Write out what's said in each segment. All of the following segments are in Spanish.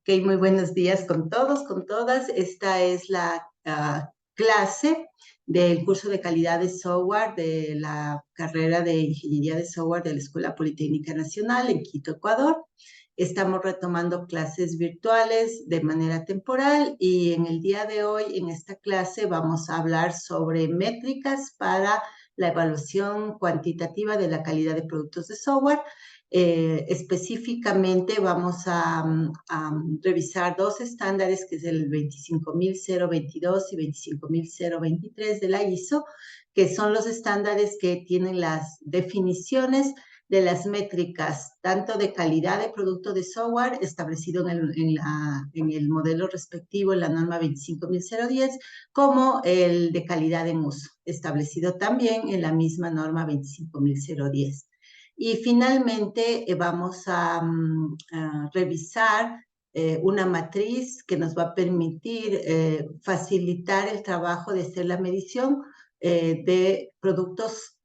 Ok, muy buenos días con todos, con todas. Esta es la clase del curso de calidad de software de la carrera de Ingeniería de Software de la Escuela Politécnica Nacional en Quito, Ecuador. Estamos retomando clases virtuales de manera temporal y en el día de hoy, en esta clase, vamos a hablar sobre métricas para la evaluación cuantitativa de la calidad de productos de software. Específicamente vamos a revisar dos estándares, que es el 25022 y 25023 de la ISO, que son los estándares que tienen las definiciones de las métricas, tanto de calidad de producto de software establecido en el modelo respectivo, en la norma 25010, como el de calidad en uso, establecido también en la misma norma 25010. Y finalmente vamos a revisar una matriz que nos va a permitir facilitar el trabajo de hacer la medición de productos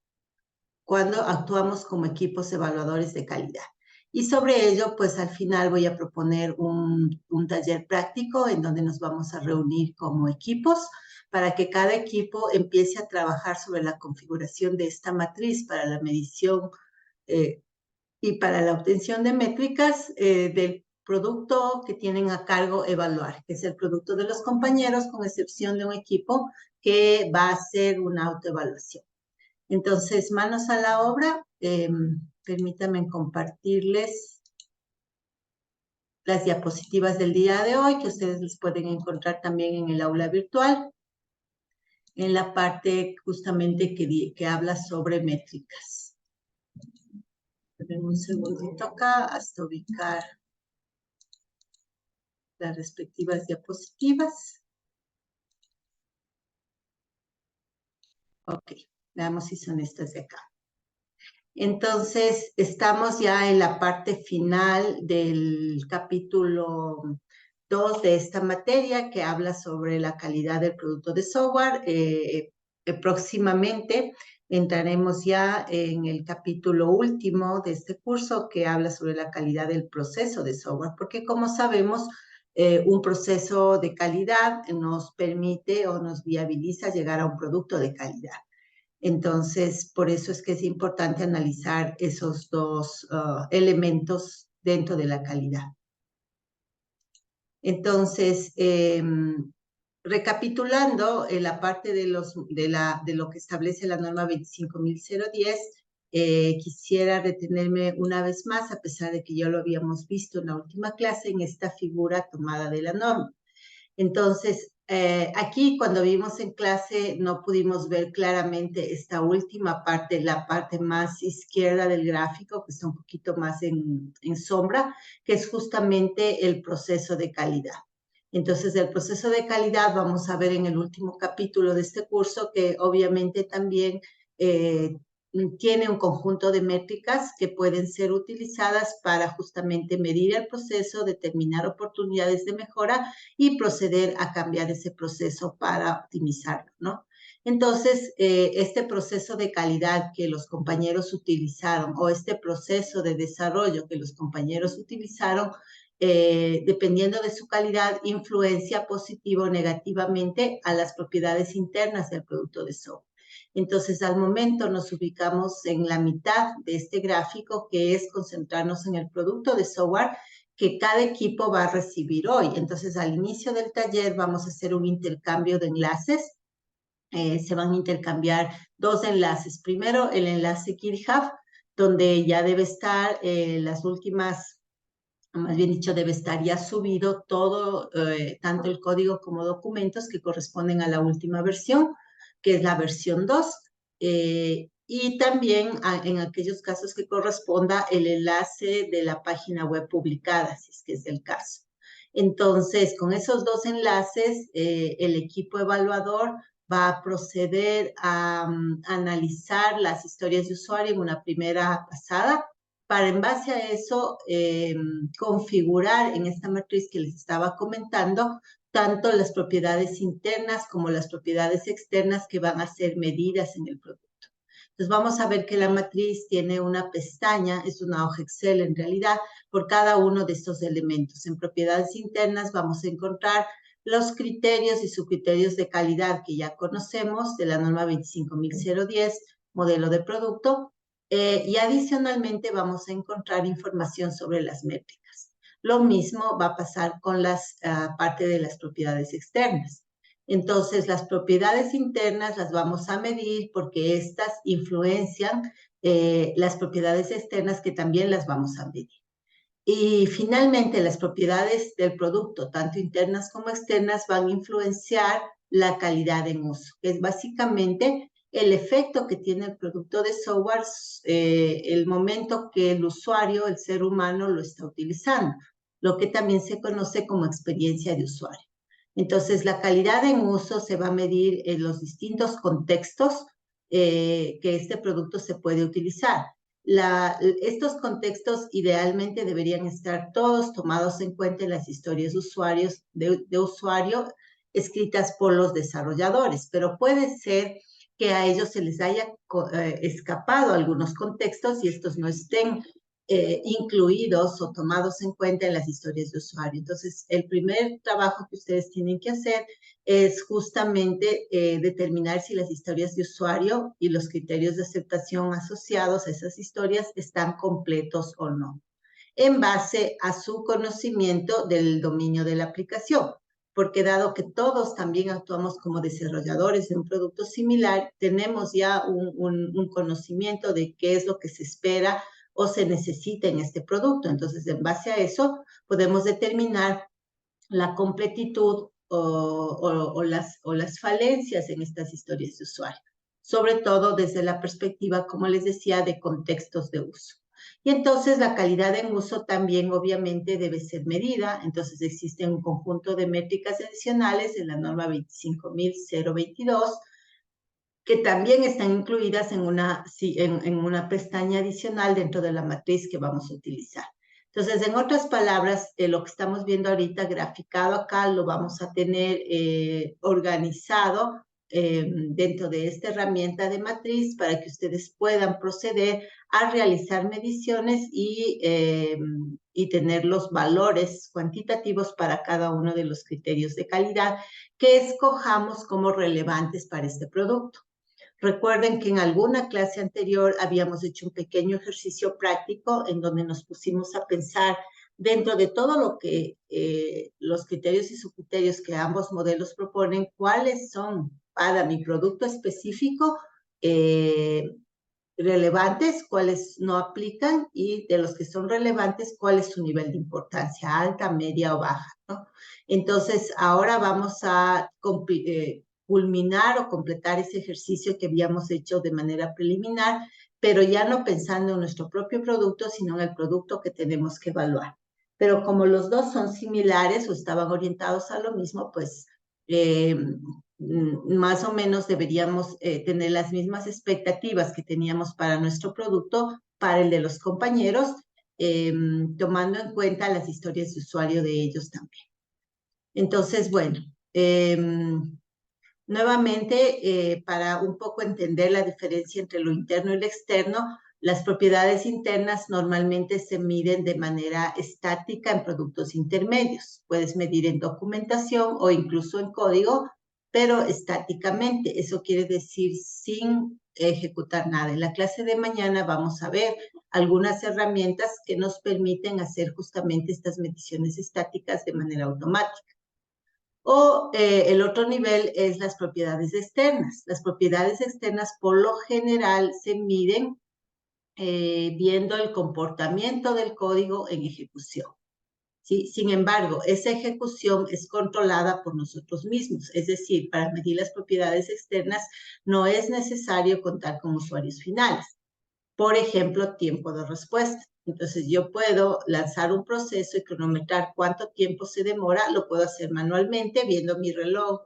cuando actuamos como equipos evaluadores de calidad. Y sobre ello, pues al final voy a proponer un taller práctico en donde nos vamos a reunir como equipos para que cada equipo empiece a trabajar sobre la configuración de esta matriz para la medición y para la obtención de métricas del producto que tienen a cargo evaluar, que es el producto de los compañeros, con excepción de un equipo que va a hacer una autoevaluación. Entonces, manos a la obra. Permítanme compartirles las diapositivas del día de hoy, que ustedes les pueden encontrar también en el aula virtual, en la parte justamente que habla sobre métricas. Esperen un segundito acá hasta ubicar las respectivas diapositivas. Ok, veamos si son estas de acá. Entonces, estamos ya en la parte final del capítulo 2 de esta materia, que habla sobre la calidad del producto de software. Próximamente entraremos ya en el capítulo último de este curso, que habla sobre la calidad del proceso de software, porque como sabemos, un proceso de calidad nos permite o nos viabiliza llegar a un producto de calidad. Entonces, por eso es que es importante analizar esos dos elementos dentro de la calidad. Entonces, recapitulando la parte de lo que establece la norma 25010, quisiera detenerme una vez más, a pesar de que ya lo habíamos visto en la última clase, en esta figura tomada de la norma. Entonces, aquí cuando vimos en clase no pudimos ver claramente esta última parte, la parte más izquierda del gráfico, que está un poquito más en sombra, que es justamente el proceso de calidad. Entonces, del proceso de calidad vamos a ver en el último capítulo de este curso que obviamente también tiene un conjunto de métricas que pueden ser utilizadas para justamente medir el proceso, determinar oportunidades de mejora y proceder a cambiar ese proceso para optimizarlo, ¿no? Entonces, este proceso de calidad que los compañeros utilizaron o este proceso de desarrollo que los compañeros utilizaron, dependiendo de su calidad, influencia positiva o negativamente a las propiedades internas del producto de software. Entonces, al momento nos ubicamos en la mitad de este gráfico, que es concentrarnos en el producto de software que cada equipo va a recibir hoy. Entonces, al inicio del taller vamos a hacer un intercambio de enlaces. Se van a intercambiar dos enlaces. Primero, el enlace GitHub, donde ya debe estar las últimas, más bien dicho, debe estar ya subido todo, tanto el código como documentos que corresponden a la última versión, que es la versión 2. Y también en aquellos casos que corresponda el enlace de la página web publicada, si es que es el caso. Entonces, con esos dos enlaces, el equipo evaluador va a proceder a analizar las historias de usuario en una primera pasada, para en base a eso configurar en esta matriz que les estaba comentando tanto las propiedades internas como las propiedades externas que van a ser medidas en el producto. Entonces vamos a ver que la matriz tiene una pestaña, es una hoja Excel en realidad, por cada uno de estos elementos. En propiedades internas vamos a encontrar los criterios y subcriterios de calidad que ya conocemos de la norma 25010, modelo de producto, y adicionalmente vamos a encontrar información sobre las métricas. Lo mismo va a pasar con las parte de las propiedades externas. Entonces, las propiedades internas las vamos a medir porque estas influencian las propiedades externas que también las vamos a medir. Y finalmente, las propiedades del producto, tanto internas como externas, van a influenciar la calidad en uso, que es básicamente el efecto que tiene el producto de software el momento que el usuario, el ser humano, lo está utilizando, lo que también se conoce como experiencia de usuario. Entonces, la calidad en uso se va a medir en los distintos contextos que este producto se puede utilizar. Estos contextos idealmente deberían estar todos tomados en cuenta en las historias de usuario escritas por los desarrolladores, pero puede ser que a ellos se les haya escapado algunos contextos y estos no estén incluidos o tomados en cuenta en las historias de usuario. Entonces, el primer trabajo que ustedes tienen que hacer es justamente determinar si las historias de usuario y los criterios de aceptación asociados a esas historias están completos o no, en base a su conocimiento del dominio de la aplicación. Porque dado que todos también actuamos como desarrolladores de un producto similar, tenemos ya un conocimiento de qué es lo que se espera o se necesita en este producto. Entonces, en base a eso, podemos determinar la completitud o las falencias en estas historias de usuario, sobre todo desde la perspectiva, como les decía, de contextos de uso. Y entonces la calidad en uso también obviamente debe ser medida, entonces existe un conjunto de métricas adicionales en la norma 25022 que también están incluidas en una pestaña adicional dentro de la matriz que vamos a utilizar. Entonces, en otras palabras, lo que estamos viendo ahorita graficado acá lo vamos a tener organizado dentro de esta herramienta de matriz para que ustedes puedan proceder a realizar mediciones y tener los valores cuantitativos para cada uno de los criterios de calidad que escojamos como relevantes para este producto. Recuerden que en alguna clase anterior habíamos hecho un pequeño ejercicio práctico en donde nos pusimos a pensar dentro de todo lo que los criterios y subcriterios que ambos modelos proponen, cuáles son para mi producto específico relevantes, cuáles no aplican y de los que son relevantes, cuál es su nivel de importancia, alta, media o baja, ¿no? Entonces, ahora vamos a culminar o completar ese ejercicio que habíamos hecho de manera preliminar, pero ya no pensando en nuestro propio producto, sino en el producto que tenemos que evaluar. Pero como los dos son similares o estaban orientados a lo mismo, pues más o menos deberíamos tener las mismas expectativas que teníamos para nuestro producto, para el de los compañeros, tomando en cuenta las historias de usuario de ellos también. Entonces, bueno, nuevamente, para un poco entender la diferencia entre lo interno y lo externo, las propiedades internas normalmente se miden de manera estática en productos intermedios. Puedes medir en documentación o incluso en código, pero estáticamente. Eso quiere decir sin ejecutar nada. En la clase de mañana vamos a ver algunas herramientas que nos permiten hacer justamente estas mediciones estáticas de manera automática. O el otro nivel es las propiedades externas. Las propiedades externas por lo general se miden viendo el comportamiento del código en ejecución. ¿Sí? Sin embargo, esa ejecución es controlada por nosotros mismos. Es decir, para medir las propiedades externas no es necesario contar con usuarios finales. Por ejemplo, tiempo de respuesta. Entonces, yo puedo lanzar un proceso y cronometrar cuánto tiempo se demora. Lo puedo hacer manualmente, viendo mi reloj,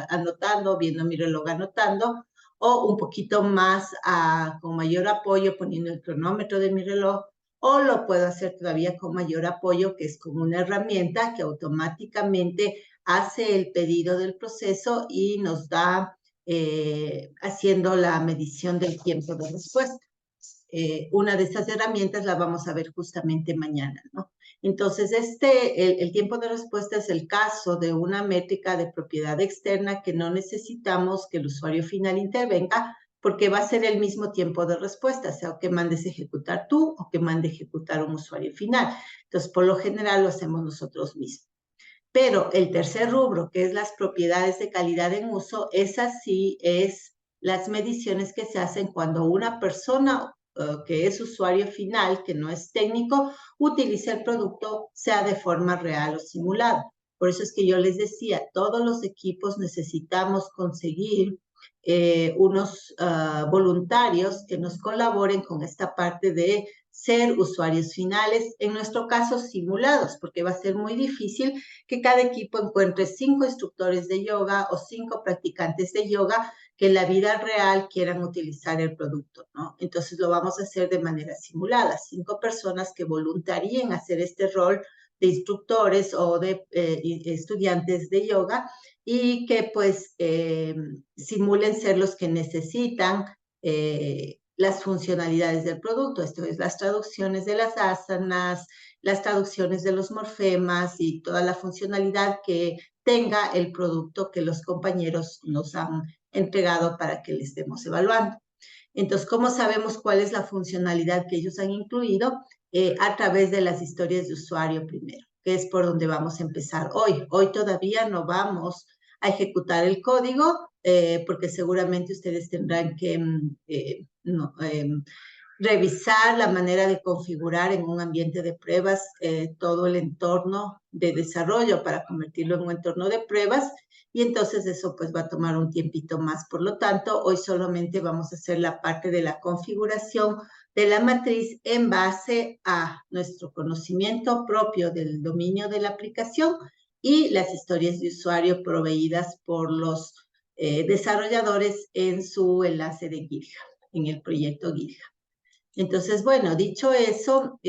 anotando, viendo mi reloj, anotando, o un poquito más con mayor apoyo, poniendo el cronómetro de mi reloj, o lo puedo hacer todavía con mayor apoyo, que es como una herramienta que automáticamente hace el pedido del proceso y nos da haciendo la medición del tiempo de respuesta. Una de estas herramientas la vamos a ver justamente mañana, ¿no? Entonces, el tiempo de respuesta es el caso de una métrica de propiedad externa que no necesitamos que el usuario final intervenga, porque va a ser el mismo tiempo de respuesta, sea que mandes ejecutar tú o que mande ejecutar un usuario final. Entonces, por lo general lo hacemos nosotros mismos. Pero el tercer rubro, que es las propiedades de calidad en uso, esa sí es las mediciones que se hacen cuando una persona que es usuario final, que no es técnico, utiliza el producto, sea de forma real o simulada. Por eso es que yo les decía, todos los equipos necesitamos conseguir unos voluntarios que nos colaboren con esta parte de ser usuarios finales, en nuestro caso simulados, porque va a ser muy difícil que cada equipo encuentre 5 instructores de yoga o 5 practicantes de yoga que en la vida real quieran utilizar el producto, ¿no? Entonces lo vamos a hacer de manera simulada, 5 personas que voluntaríen hacer este rol de instructores o de estudiantes de yoga y que pues simulen ser los que necesitan las funcionalidades del producto, esto es las traducciones de las asanas, las traducciones de los morfemas y toda la funcionalidad que tenga el producto que los compañeros nos han entregado para que les estemos evaluando. Entonces, ¿cómo sabemos cuál es la funcionalidad que ellos han incluido? A través de las historias de usuario primero, que es por donde vamos a empezar hoy. Hoy todavía no vamos a ejecutar el código, porque seguramente ustedes tendrán que revisar la manera de configurar en un ambiente de pruebas todo el entorno de desarrollo para convertirlo en un entorno de pruebas y entonces eso pues va a tomar un tiempito más. Por lo tanto, hoy solamente vamos a hacer la parte de la configuración de la matriz en base a nuestro conocimiento propio del dominio de la aplicación y las historias de usuario proveídas por los desarrolladores en su enlace de GitHub, en el proyecto GitHub. Entonces, bueno, dicho eso,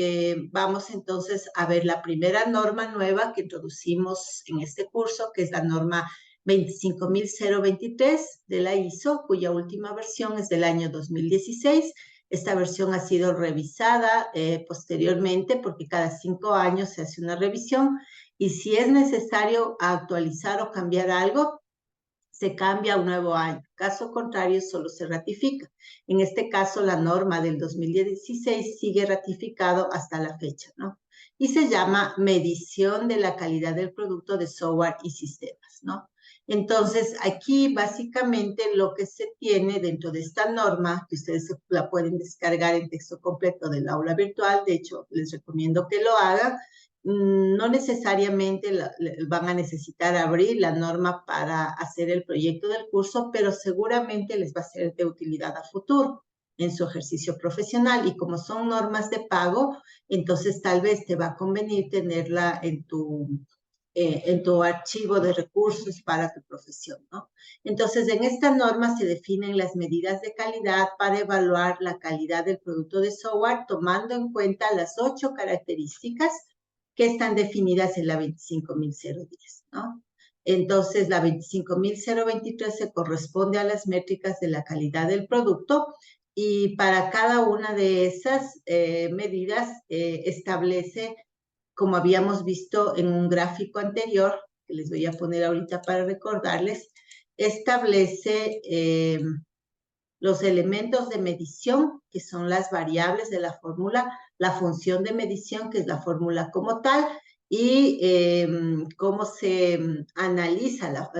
vamos entonces a ver la primera norma nueva que introducimos en este curso, que es la norma 25023 de la ISO, cuya última versión es del año 2016. Esta versión ha sido revisada posteriormente porque cada 5 años se hace una revisión y si es necesario actualizar o cambiar algo, se cambia a un nuevo año. Caso contrario, solo se ratifica. En este caso, la norma del 2016 sigue ratificado hasta la fecha, ¿no? Y se llama medición de la calidad del producto de software y sistemas, ¿no? Entonces, aquí básicamente lo que se tiene dentro de esta norma, que ustedes la pueden descargar en texto completo del aula virtual, de hecho, les recomiendo que lo hagan, no necesariamente van a necesitar abrir la norma para hacer el proyecto del curso, pero seguramente les va a ser de utilidad a futuro en su ejercicio profesional. Y como son normas de pago, entonces tal vez te va a convenir tenerla en tu archivo de recursos para tu profesión, ¿no? Entonces, en esta norma se definen las medidas de calidad para evaluar la calidad del producto de software, tomando en cuenta las 8 características que están definidas en la 25010, ¿no? Entonces, la 25023 se corresponde a las métricas de la calidad del producto y para cada una de esas medidas establece, como habíamos visto en un gráfico anterior, que les voy a poner ahorita para recordarles, establece los elementos de medición, que son las variables de la fórmula, la función de medición, que es la fórmula como tal, y cómo se analiza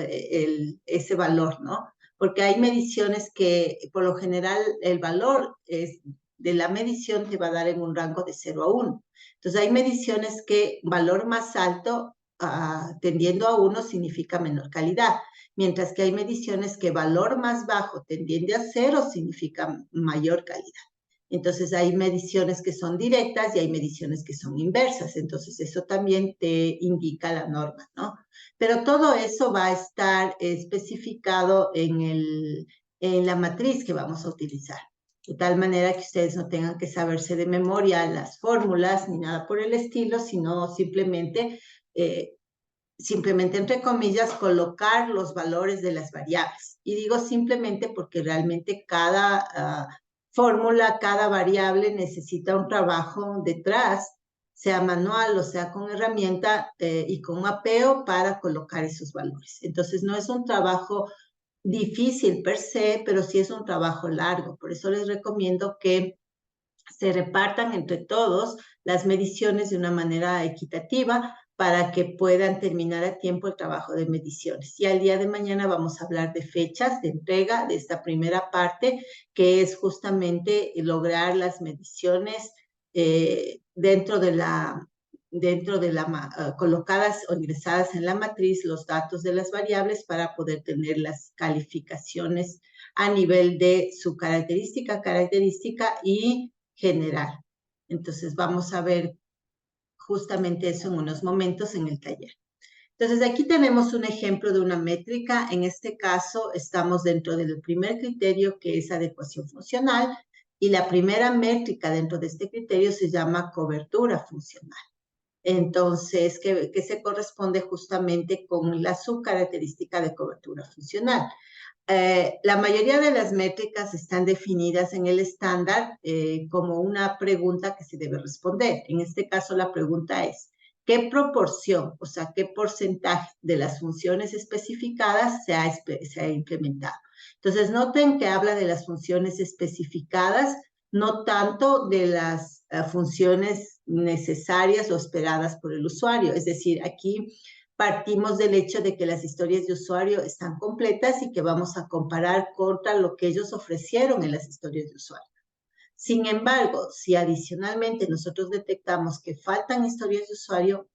ese valor, ¿no? Porque hay mediciones que, por lo general, el valor de la medición te va a dar en un rango de 0 a 1. Entonces, hay mediciones que valor más alto tendiendo a 1 significa menor calidad, mientras que hay mediciones que valor más bajo tendiendo a 0 significa mayor calidad. Entonces hay mediciones que son directas y hay mediciones que son inversas, entonces eso también te indica la norma, ¿no? Pero todo eso va a estar especificado en la matriz que vamos a utilizar, de tal manera que ustedes no tengan que saberse de memoria las fórmulas ni nada por el estilo, sino simplemente simplemente entre comillas, colocar los valores de las variables. Y digo simplemente porque realmente cada fórmula, cada variable necesita un trabajo detrás, sea manual o sea con herramienta y con mapeo para colocar esos valores. Entonces no es un trabajo difícil per se, pero sí es un trabajo largo. Por eso les recomiendo que se repartan entre todos las mediciones de una manera equitativa para que puedan terminar a tiempo el trabajo de mediciones. Y al día de mañana vamos a hablar de fechas de entrega de esta primera parte, que es justamente lograr las mediciones dentro de la colocadas o ingresadas en la matriz los datos de las variables para poder tener las calificaciones a nivel de su característica y general. Entonces vamos a ver justamente eso en unos momentos en el taller. Entonces aquí tenemos un ejemplo de una métrica. En este caso estamos dentro del primer criterio, que es adecuación funcional, y la primera métrica dentro de este criterio se llama cobertura funcional. Entonces, que se corresponde justamente con la subcaracterística de cobertura funcional. La mayoría de las métricas están definidas en el estándar como una pregunta que se debe responder. En este caso, la pregunta es, ¿qué proporción, o sea, qué porcentaje de las funciones especificadas se ha implementado? Entonces, noten que habla de las funciones especificadas, no tanto de las funciones necesarias o esperadas por el usuario. Es decir, aquí partimos del hecho de que las historias de usuario están completas y que vamos a comparar contra lo que ellos ofrecieron en las historias de usuario. Sin embargo, si adicionalmente nosotros detectamos que faltan historias de usuario,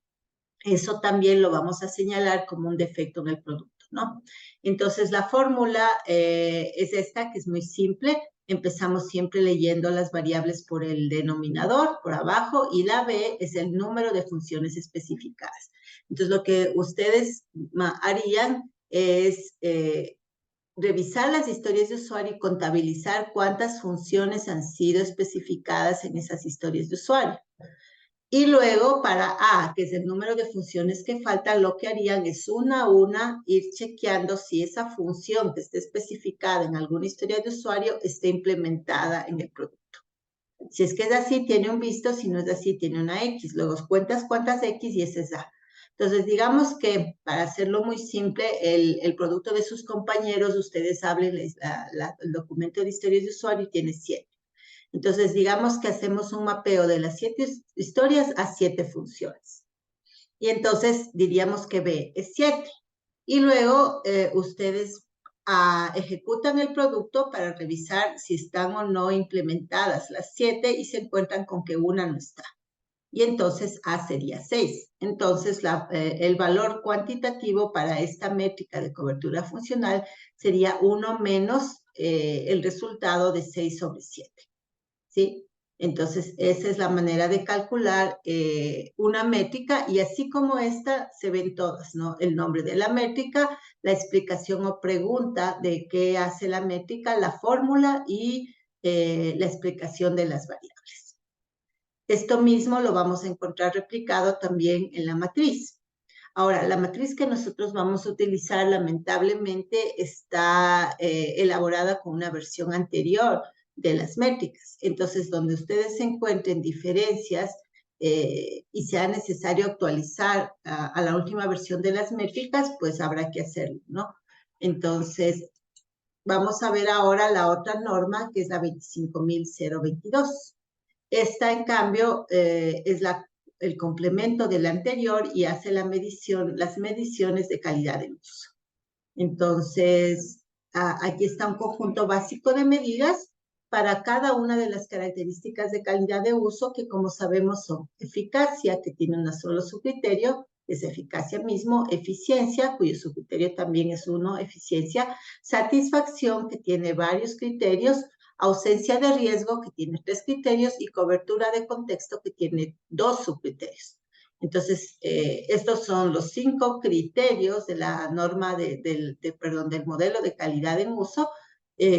eso también lo vamos a señalar como un defecto en el producto, ¿no? Entonces, la fórmula es esta, que es muy simple. Empezamos siempre leyendo las variables por el denominador, por abajo, y la B es el número de funciones especificadas. Entonces, lo que ustedes harían es revisar las historias de usuario y contabilizar cuántas funciones han sido especificadas en esas historias de usuario. Y luego para A, que es el número de funciones que faltan, lo que harían es una a una ir chequeando si esa función que esté especificada en alguna historia de usuario está implementada en el producto. Si es que es así, tiene un visto; si no es así, tiene una X. Luego cuentas cuántas X y ese es A. Entonces, digamos que, para hacerlo muy simple, el producto de sus compañeros, ustedes abren el documento de historias de usuario y tiene 7. Entonces, digamos que hacemos un mapeo de las 7 historias a 7 funciones. Y entonces diríamos que B es 7. Y luego ustedes ejecutan el producto para revisar si están o no implementadas las 7 y se encuentran con que una no está. Y entonces A sería 6. Entonces, el valor cuantitativo para esta métrica de cobertura funcional sería 1 menos el resultado de 6 sobre 7. ¿Sí? Entonces, esa es la manera de calcular una métrica, y así como esta se ven todas, ¿no? El nombre de la métrica, la explicación o pregunta de qué hace la métrica, la fórmula y la explicación de las variables. Esto mismo lo vamos a encontrar replicado también en la matriz. Ahora, la matriz que nosotros vamos a utilizar, lamentablemente, está elaborada con una versión anterior de las métricas. Entonces, donde ustedes encuentren diferencias y sea necesario actualizar a la última versión de las métricas, pues habrá que hacerlo, ¿no? Entonces, vamos a ver ahora la otra norma, que es la 25.022. Esta, en cambio, es el complemento de la anterior y hace las mediciones de calidad de uso. Entonces, aquí está un conjunto básico de medidas para cada una de las características de calidad de uso, que, como sabemos, son eficacia, que tiene un solo subcriterio, es eficacia mismo; eficiencia, cuyo subcriterio también es uno, eficiencia; satisfacción, que tiene varios criterios; ausencia de riesgo, que tiene 3 criterios; y cobertura de contexto, que tiene 2 subcriterios. Entonces, estos son los 5 criterios de la norma del modelo de calidad en uso.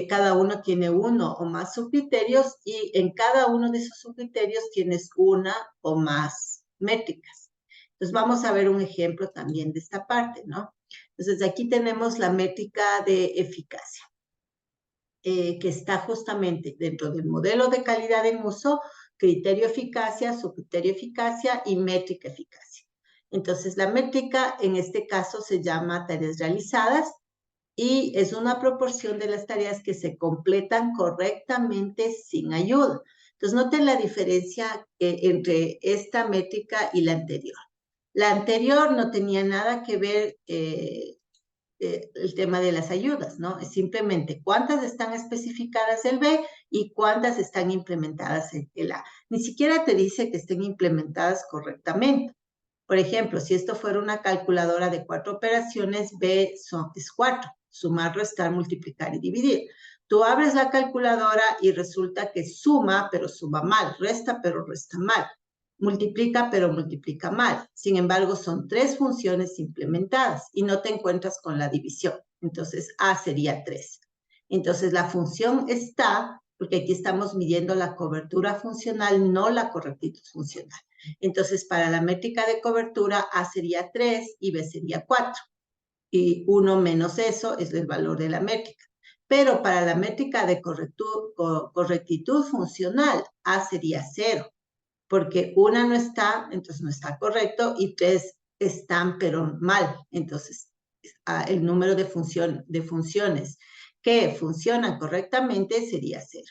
Cada uno tiene uno o más subcriterios, y en cada uno de esos subcriterios tienes una o más métricas. Entonces vamos a ver un ejemplo también de esta parte, ¿no? Entonces aquí tenemos la métrica de eficacia, que está justamente dentro del modelo de calidad en uso, criterio eficacia, subcriterio eficacia y métrica eficacia. Entonces la métrica en este caso se llama tareas realizadas y es una proporción de las tareas que se completan correctamente sin ayuda. Entonces noten la diferencia entre esta métrica y la anterior. La anterior no tenía nada que ver el tema de las ayudas, ¿no? Es simplemente cuántas están especificadas el B y cuántas están implementadas en el A. Ni siquiera te dice que estén implementadas correctamente. Por ejemplo, si esto fuera una calculadora de 4 operaciones, B es 4, sumar, restar, multiplicar y dividir. Tú abres la calculadora y resulta que suma, pero suma mal, resta, pero resta mal, multiplica, pero multiplica mal. Sin embargo, son 3 funciones implementadas y no te encuentras con la división. Entonces, A sería 3. Entonces, la función está, porque aquí estamos midiendo la cobertura funcional, no la correctitud funcional. Entonces, para la métrica de cobertura, A sería 3 y B sería 4. Y 1 menos eso es el valor de la métrica. Pero para la métrica de correctitud funcional, A sería 0, porque 1 no está, entonces no está correcto, y 3 están, pero mal. Entonces, el número de funciones que funcionan correctamente sería 0.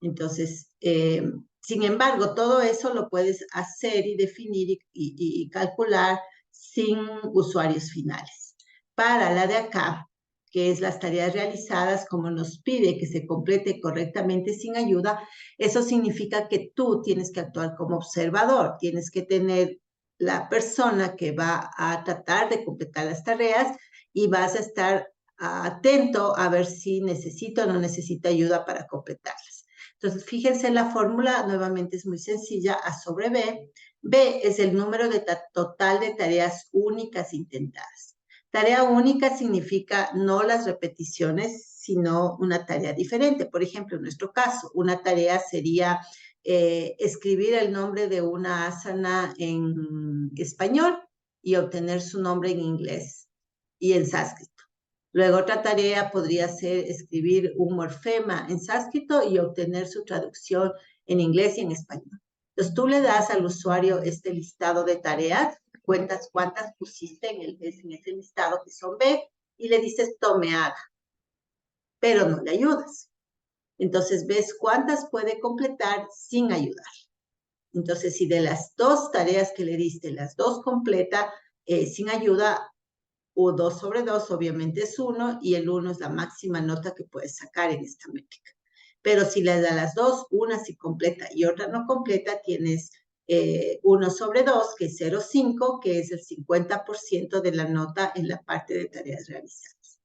Entonces, sin embargo, todo eso lo puedes hacer y definir y calcular sin usuarios finales. Para la de acá, que es las tareas realizadas, como nos pide que se complete correctamente sin ayuda, eso significa que tú tienes que actuar como observador, tienes que tener la persona que va a tratar de completar las tareas y vas a estar atento a ver si necesita o no necesita ayuda para completarlas. Entonces, fíjense, la fórmula nuevamente es muy sencilla, A sobre B. B es el número total de tareas únicas intentadas. Tarea única significa no las repeticiones, sino una tarea diferente. Por ejemplo, en nuestro caso, una tarea sería escribir el nombre de una asana en español y obtener su nombre en inglés y en sánscrito. Luego otra tarea podría ser escribir un morfema en sánscrito y obtener su traducción en inglés y en español. Entonces tú le das al usuario este listado de tareas, cuentas cuántas pusiste en ese listado que son B y le dices tome haga, pero no le ayudas. Entonces ves cuántas puede completar sin ayudar. Entonces si de las 2 tareas que le diste, las 2 completa sin ayuda, o 2 sobre 2 obviamente es 1 y el 1 es la máxima nota que puedes sacar en esta métrica. Pero si le das las 2, una sí completa y otra no completa, tienes 1 sobre 2, que es 0,5, que es el 50% de la nota en la parte de tareas realizadas.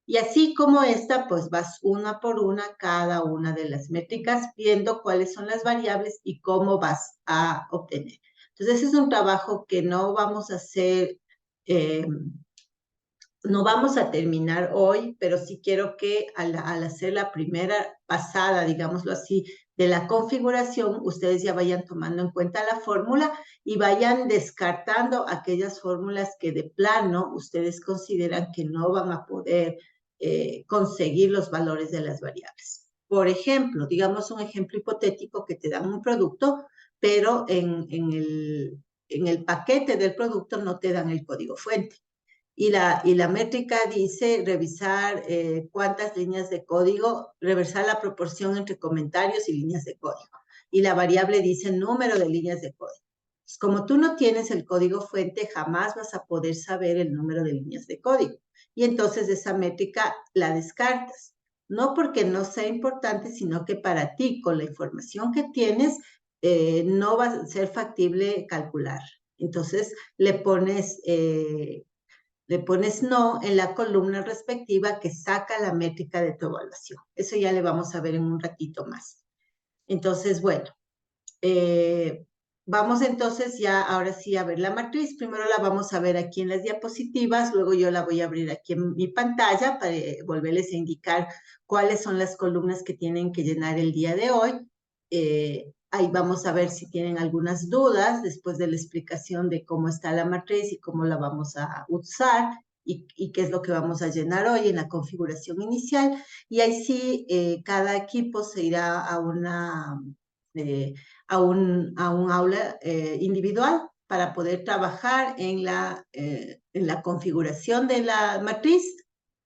Y así como esta, pues vas una por una cada una de las métricas, viendo cuáles son las variables y cómo vas a obtener. Entonces, ese es un trabajo que no vamos a hacer no vamos a terminar hoy, pero sí quiero que al hacer la primera pasada, digámoslo así, de la configuración, ustedes ya vayan tomando en cuenta la fórmula y vayan descartando aquellas fórmulas que de plano ustedes consideran que no van a poder conseguir los valores de las variables. Por ejemplo, digamos un ejemplo hipotético que te dan un producto, pero en el paquete del producto no te dan el código fuente. Y la métrica dice revisar cuántas líneas de código, revisar la proporción entre comentarios y líneas de código. Y la variable dice número de líneas de código. Pues como tú no tienes el código fuente, jamás vas a poder saber el número de líneas de código. Y entonces esa métrica la descartas. No porque no sea importante, sino que para ti, con la información que tienes, no va a ser factible calcular. Entonces le pones no en la columna respectiva que saca la métrica de tu evaluación. Eso ya le vamos a ver en un ratito más. Entonces, bueno, vamos entonces ya ahora sí a ver la matriz. Primero la vamos a ver aquí en las diapositivas, luego yo la voy a abrir aquí en mi pantalla para volverles a indicar cuáles son las columnas que tienen que llenar el día de hoy. ahí vamos a ver si tienen algunas dudas después de la explicación de cómo está la matriz y cómo la vamos a usar y qué es lo que vamos a llenar hoy en la configuración inicial. Y ahí sí, cada equipo se irá a un aula individual para poder trabajar en la configuración de la matriz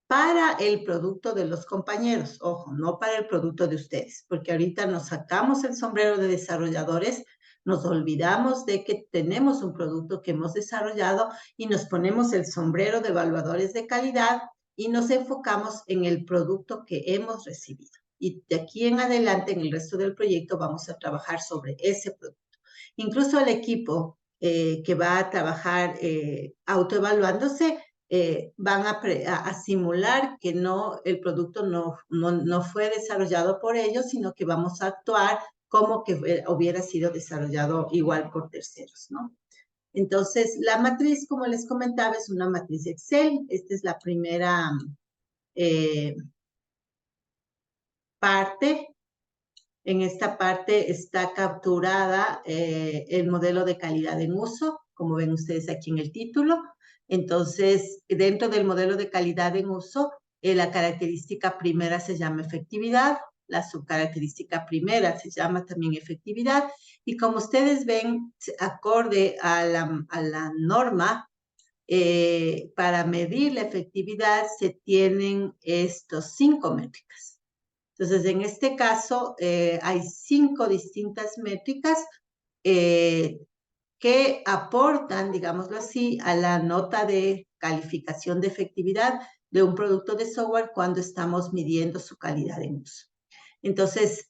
para el producto de los compañeros, ojo, no para el producto de ustedes, porque ahorita nos sacamos el sombrero de desarrolladores, nos olvidamos de que tenemos un producto que hemos desarrollado y nos ponemos el sombrero de evaluadores de calidad y nos enfocamos en el producto que hemos recibido. Y de aquí en adelante, en el resto del proyecto, vamos a trabajar sobre ese producto. Incluso el equipo que va a trabajar autoevaluándose, van a simular que el producto no fue desarrollado por ellos, sino que vamos a actuar como que hubiera sido desarrollado igual por terceros, ¿no? Entonces, la matriz, como les comentaba, es una matriz Excel. Esta es la primera parte. En esta parte está capturada el modelo de calidad en uso, como ven ustedes aquí en el título. Entonces, dentro del modelo de calidad en uso, la característica primera se llama efectividad, la subcaracterística primera se llama también efectividad, y como ustedes ven, acorde a la norma, para medir la efectividad se tienen estos 5 métricas. Entonces, en este caso, hay 5 distintas métricas que aportan, digámoslo así, a la nota de calificación de efectividad de un producto de software cuando estamos midiendo su calidad en uso. Entonces,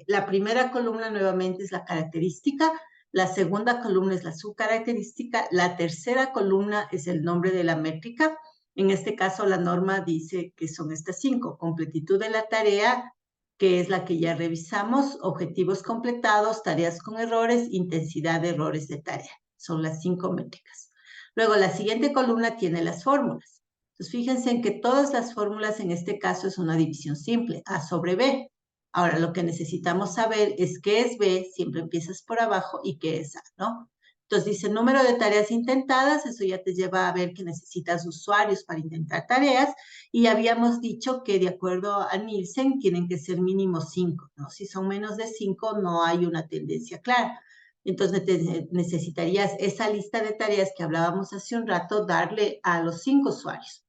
la primera columna nuevamente es la característica, la segunda columna es la subcaracterística, la tercera columna es el nombre de la métrica. En este caso, la norma dice que son estas 5: completitud de la tarea, que es la que ya revisamos, objetivos completados, tareas con errores, intensidad de errores de tarea. Son las 5 métricas. Luego, la siguiente columna tiene las fórmulas. Entonces, fíjense en que todas las fórmulas en este caso es una división simple, A sobre B. Ahora, lo que necesitamos saber es qué es B, siempre empiezas por abajo, y qué es A, ¿no? Entonces dice número de tareas intentadas, eso ya te lleva a ver que necesitas usuarios para intentar tareas, y habíamos dicho que de acuerdo a Nielsen tienen que ser mínimo 5, ¿no? Si son menos de 5 no hay una tendencia clara. Entonces necesitarías esa lista de tareas que hablábamos hace un rato, darle a los 5 usuarios.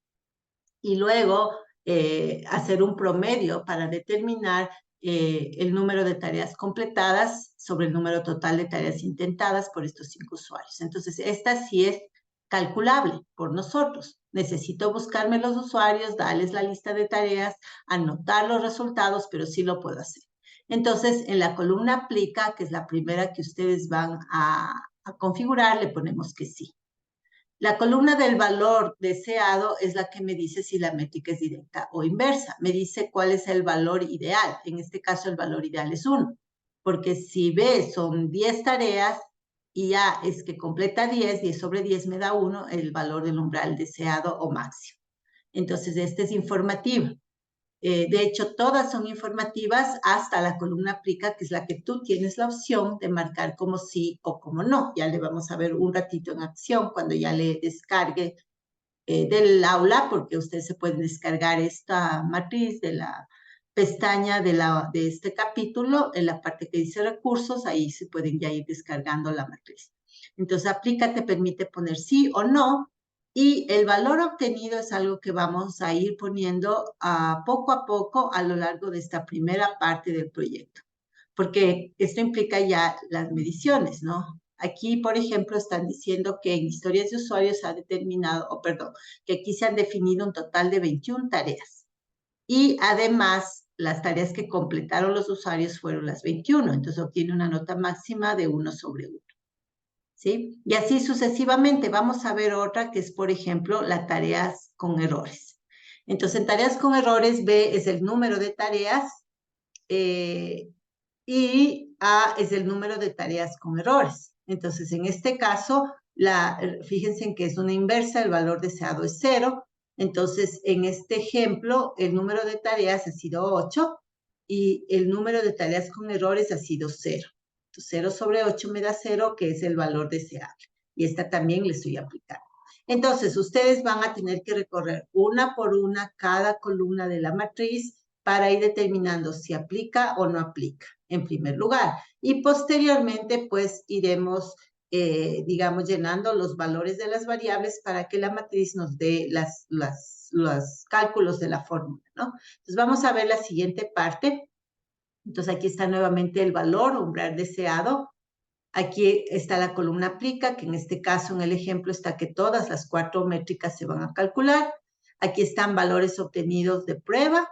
Y luego hacer un promedio para determinar el número de tareas completadas sobre el número total de tareas intentadas por estos 5 usuarios. Entonces, esta sí es calculable por nosotros. Necesito buscarme los usuarios, darles la lista de tareas, anotar los resultados, pero sí lo puedo hacer. Entonces, en la columna aplica, que es la primera que ustedes van a configurar, le ponemos que sí. La columna del valor deseado es la que me dice si la métrica es directa o inversa. Me dice cuál es el valor ideal. En este caso, el valor ideal es 1. Porque si B son 10 tareas y A es que completa 10, 10 sobre 10 me da 1, el valor del umbral deseado o máximo. Entonces, este es informativo. De hecho, todas son informativas hasta la columna aplica, que es la que tú tienes la opción de marcar como sí o como no. Ya le vamos a ver un ratito en acción cuando ya le descargue del aula, porque ustedes se pueden descargar esta matriz de la pestaña de este capítulo, en la parte que dice recursos, ahí se pueden ya ir descargando la matriz. Entonces, aplica te permite poner sí o no, y el valor obtenido es algo que vamos a ir poniendo poco a poco a lo largo de esta primera parte del proyecto, porque esto implica ya las mediciones, ¿no? Aquí, por ejemplo, están diciendo que en historias de usuarios se ha determinado, que aquí se han definido un total de 21 tareas. Y además, las tareas que completaron los usuarios fueron las 21, entonces obtiene una nota máxima de 1 sobre 1. ¿Sí? Y así sucesivamente. Vamos a ver otra que es, por ejemplo, las tareas con errores. Entonces, en tareas con errores, B es el número de tareas y A es el número de tareas con errores. Entonces, en este caso, fíjense en que es una inversa, el valor deseado es 0. Entonces, en este ejemplo, el número de tareas ha sido 8 y el número de tareas con errores ha sido 0. Entonces 0 sobre 8 me da 0, que es el valor deseable. Y esta también le estoy aplicando. Entonces, ustedes van a tener que recorrer una por una cada columna de la matriz para ir determinando si aplica o no aplica, en primer lugar. Y posteriormente, pues, iremos, digamos, llenando los valores de las variables para que la matriz nos dé los cálculos de la fórmula, ¿no? Entonces, vamos a ver la siguiente parte. Entonces, aquí está nuevamente el valor umbral deseado. Aquí está la columna aplica, que en este caso, en el ejemplo, está que todas las 4 métricas se van a calcular. Aquí están valores obtenidos de prueba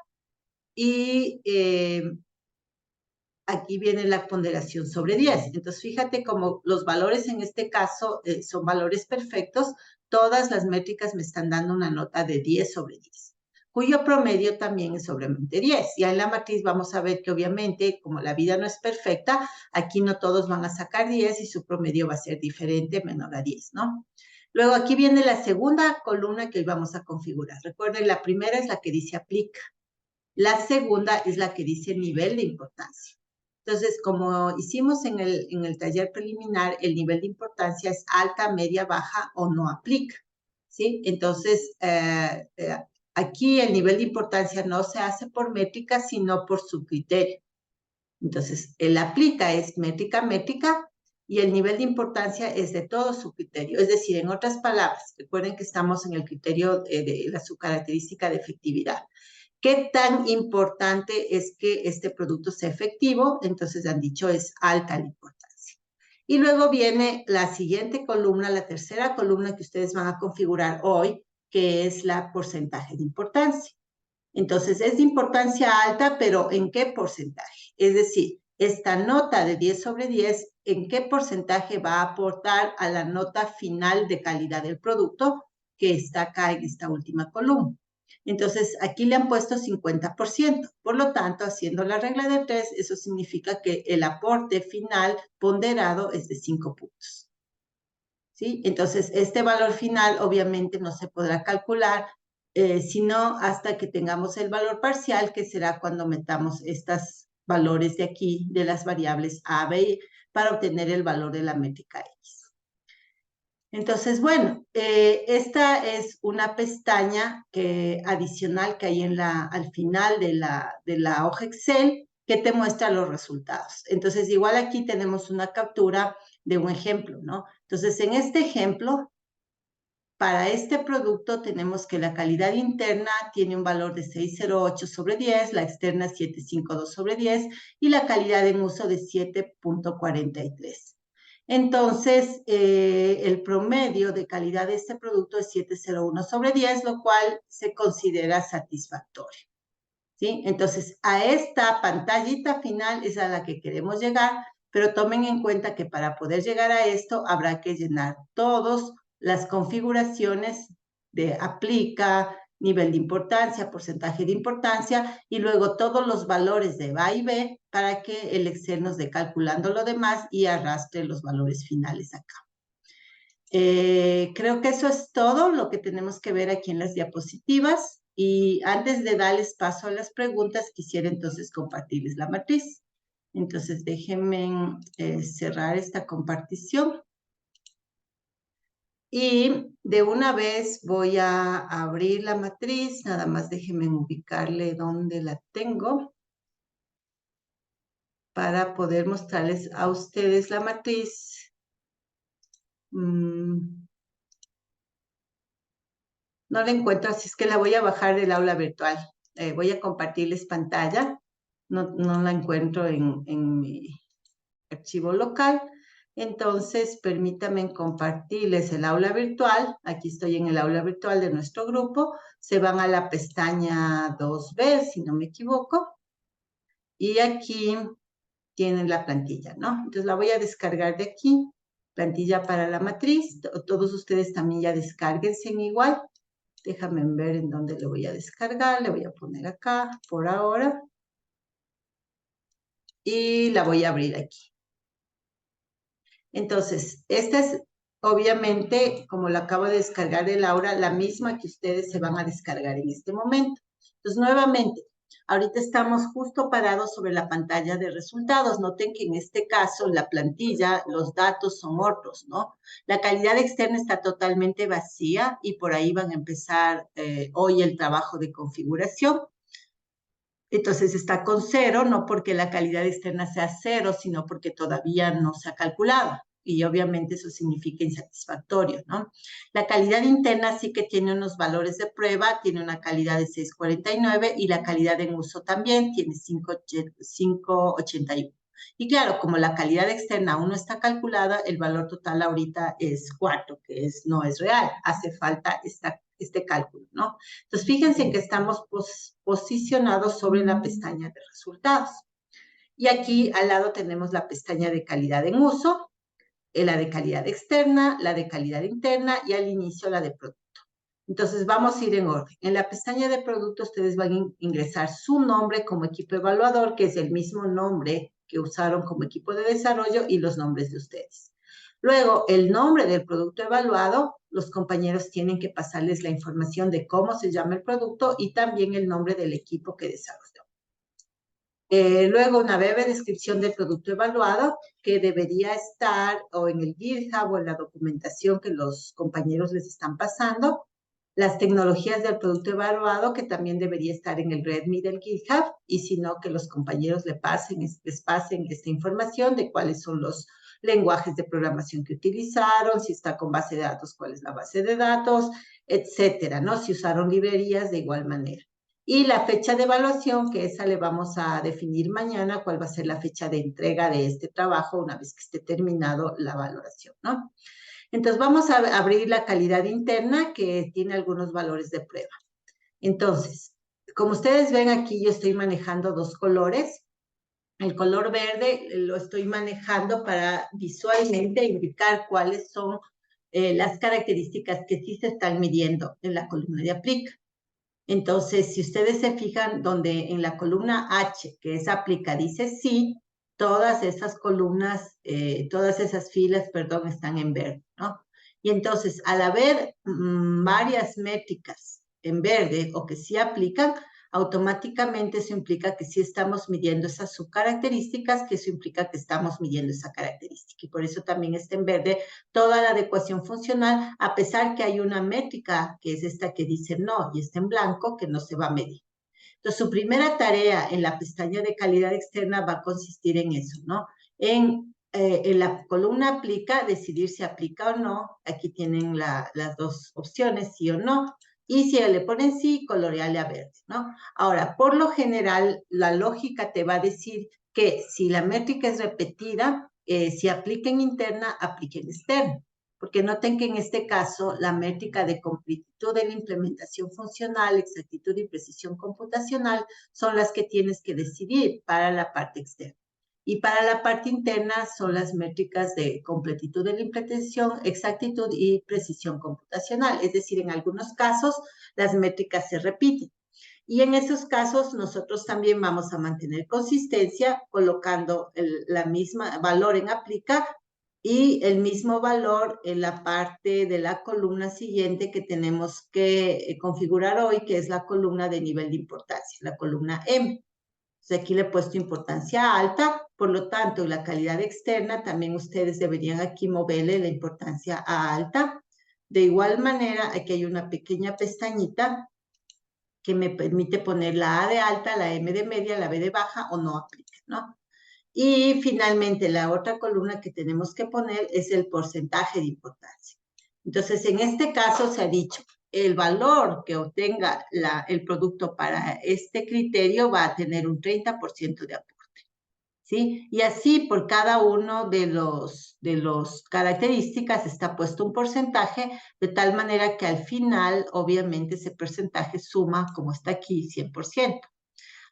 y aquí viene la ponderación sobre 10. Entonces, fíjate como los valores en este caso son valores perfectos. Todas las métricas me están dando una nota de 10 sobre 10, cuyo promedio también es sobremente 10. Ya en la matriz vamos a ver que obviamente, como la vida no es perfecta, aquí no todos van a sacar 10 y su promedio va a ser diferente, menor a 10, ¿no? Luego aquí viene la segunda columna que hoy vamos a configurar. Recuerden, la primera es la que dice aplica. La segunda es la que dice nivel de importancia. Entonces, como hicimos en el taller preliminar, el nivel de importancia es alta, media, baja o no aplica, ¿sí? Entonces, aquí el nivel de importancia no se hace por métrica, sino por su criterio. Entonces, el aplica es métrica, métrica, y el nivel de importancia es de todo su criterio. Es decir, en otras palabras, recuerden que estamos en el criterio de su característica de efectividad. ¿Qué tan importante es que este producto sea efectivo? Entonces han dicho es alta la importancia. Y luego viene la siguiente columna, la tercera columna que ustedes van a configurar hoy, que es la porcentaje de importancia. Entonces es de importancia alta, pero ¿en qué porcentaje? Es decir, esta nota de 10 sobre 10, ¿en qué porcentaje va a aportar a la nota final de calidad del producto que está acá en esta última columna? Entonces, aquí le han puesto 50%. Por lo tanto, haciendo la regla de 3, eso significa que el aporte final ponderado es de 5 puntos. ¿Sí? Entonces, este valor final obviamente no se podrá calcular, sino hasta que tengamos el valor parcial, que será cuando metamos estos valores de aquí, de las variables A, B, y para obtener el valor de la métrica X. Entonces, bueno, esta es una pestaña adicional que hay al final de la hoja Excel que te muestra los resultados. Entonces, igual aquí tenemos una captura de un ejemplo, ¿no? Entonces, en este ejemplo, para este producto tenemos que la calidad interna tiene un valor de 608 sobre 10, la externa 752 sobre 10 y la calidad en uso de 7.43. Entonces, el promedio de calidad de este producto es 701 sobre 10, lo cual se considera satisfactorio. ¿Sí? Entonces, a esta pantallita final es a la que queremos llegar, pero tomen en cuenta que para poder llegar a esto habrá que llenar todas las configuraciones de aplica, nivel de importancia, porcentaje de importancia y luego todos los valores de A y B para que el Excel nos dé calculando lo demás y arrastre los valores finales acá. Creo que eso es todo lo que tenemos que ver aquí en las diapositivas. Y antes de darles paso a las preguntas, quisiera entonces compartirles la matriz. Entonces, déjenme cerrar esta compartición. Y de una vez voy a abrir la matriz. Nada más déjenme ubicarle donde la tengo para poder mostrarles a ustedes la matriz. No la encuentro, así es que la voy a bajar del aula virtual. Voy a compartirles pantalla. No la encuentro en mi archivo local. Entonces, permítanme compartirles el aula virtual. Aquí estoy en el aula virtual de nuestro grupo. Se van a la pestaña 2B, si no me equivoco. Y aquí tienen la plantilla, ¿no? Entonces, la voy a descargar de aquí. Plantilla para la matriz. Todos ustedes también ya descárguense en igual. Déjame ver en dónde le voy a descargar. Le voy a poner acá por ahora. Y la voy a abrir aquí. Entonces, esta es obviamente, como la acabo de descargar de Laura, la misma que ustedes se van a descargar en este momento. Entonces, nuevamente, Ahorita estamos justo parados sobre la pantalla de resultados. Noten que en este caso la plantilla, los datos son otros, ¿no? La calidad externa está totalmente vacía y por ahí van a empezar hoy el trabajo de configuración. Entonces está con 0, no porque la calidad externa sea 0, sino porque todavía no se ha calculado. Y obviamente eso significa insatisfactorio, ¿no? La calidad interna sí que tiene unos valores de prueba, tiene una calidad de 6.49 y la calidad en uso también tiene 5.81. Y claro, como la calidad externa aún no está calculada, el valor total ahorita es 4, que no es real. Hace falta este cálculo, ¿no? Entonces, fíjense en que estamos posicionados sobre la pestaña de resultados. Y aquí al lado tenemos la pestaña de calidad en uso, la de calidad externa, la de calidad interna y al inicio la de producto. Entonces, vamos a ir en orden. En la pestaña de producto, ustedes van a ingresar su nombre como equipo evaluador, que es el mismo nombre que usaron como equipo de desarrollo y los nombres de ustedes. Luego, el nombre del producto evaluado, los compañeros tienen que pasarles la información de cómo se llama el producto y también el nombre del equipo que desarrolló. Luego, una breve descripción del producto evaluado que debería estar o en el GitHub o en la documentación que los compañeros les están pasando. Las tecnologías del producto evaluado que también debería estar en el README del GitHub y si no, que los compañeros les pasen esta información de cuáles son los lenguajes de programación que utilizaron, si está con base de datos, cuál es la base de datos, etcétera, ¿no? Si usaron librerías de igual manera. Y la fecha de evaluación, que esa le vamos a definir mañana, cuál va a ser la fecha de entrega de este trabajo una vez que esté terminado la valoración, ¿no? Entonces, vamos a abrir la calidad interna que tiene algunos valores de prueba. Entonces, como ustedes ven aquí, yo estoy manejando dos colores. El color verde lo estoy manejando para visualmente indicar cuáles son las características que sí se están midiendo en la columna de aplica. Entonces, si ustedes se fijan donde en la columna H, que es aplica, dice sí, todas esas columnas, todas esas filas, perdón, están en verde, ¿no? Y entonces, al haber varias métricas en verde o que sí aplican, automáticamente eso implica que sí estamos midiendo esas subcaracterísticas, que eso implica que estamos midiendo esa característica. Y por eso también está en verde toda la adecuación funcional, a pesar que hay una métrica, que es esta que dice no, y está en blanco, que no se va a medir. Entonces, su primera tarea en la pestaña de calidad externa va a consistir en eso, ¿no? En la columna aplica, decidir si aplica o no. Aquí tienen las dos opciones, sí o no. Y si le ponen sí, colorearle a verde, ¿no? Ahora, por lo general, la lógica te va a decir que si la métrica es repetida, si aplica en interna, aplique en externa. Porque noten que en este caso la métrica de completitud de la implementación funcional, exactitud y precisión computacional son las que tienes que decidir para la parte externa. Y para la parte interna son las métricas de completitud de la implementación, exactitud y precisión computacional. Es decir, en algunos casos las métricas se repiten. Y en esos casos nosotros también vamos a mantener consistencia colocando la misma valor en aplica y el mismo valor en la parte de la columna siguiente que tenemos que configurar hoy, que es la columna de nivel de importancia, la columna M. Entonces aquí le he puesto importancia alta, por lo tanto, la calidad externa también ustedes deberían aquí moverle la importancia a alta. De igual manera, aquí hay una pequeña pestañita que me permite poner la A de alta, la M de media, la B de baja o no aplica, ¿no? Y finalmente, la otra columna que tenemos que poner es el porcentaje de importancia. Entonces, en este caso se ha dicho, el valor que obtenga el producto para este criterio va a tener un 30% de aporte. ¿Sí? Y así por cada uno de los características está puesto un porcentaje, de tal manera que al final, obviamente, ese porcentaje suma, como está aquí, 100%.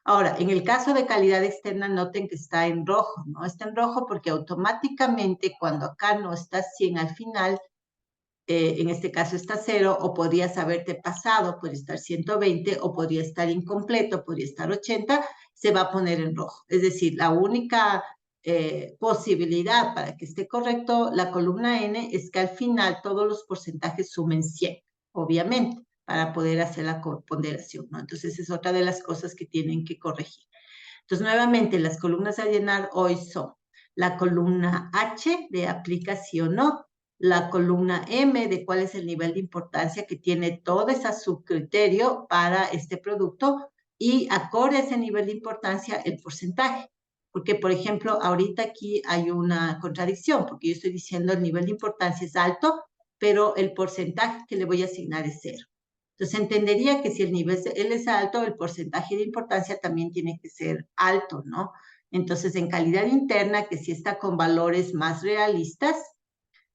Ahora, en el caso de calidad externa, noten que está en rojo, ¿no? Está en rojo porque automáticamente cuando acá no está 100 al final, en este caso está 0, o podrías haberte pasado, podría estar 120, o podría estar incompleto, podría estar 80, se va a poner en rojo. Es decir, la única posibilidad para que esté correcto la columna N es que al final todos los porcentajes sumen 100, obviamente. para poder hacer la ponderación, ¿no? Entonces, es otra de las cosas que tienen que corregir. Entonces, nuevamente, las columnas a llenar hoy son la columna H de aplica sí o no, la columna M de cuál es el nivel de importancia que tiene todo ese subcriterio para este producto y acorde a ese nivel de importancia el porcentaje. Porque, por ejemplo, ahorita aquí hay una contradicción, porque yo estoy diciendo el nivel de importancia es alto, pero el porcentaje que le voy a asignar es 0. Entonces, entendería que si el nivel él es alto, el porcentaje de importancia también tiene que ser alto, ¿no? Entonces, en calidad interna, que sí está con valores más realistas,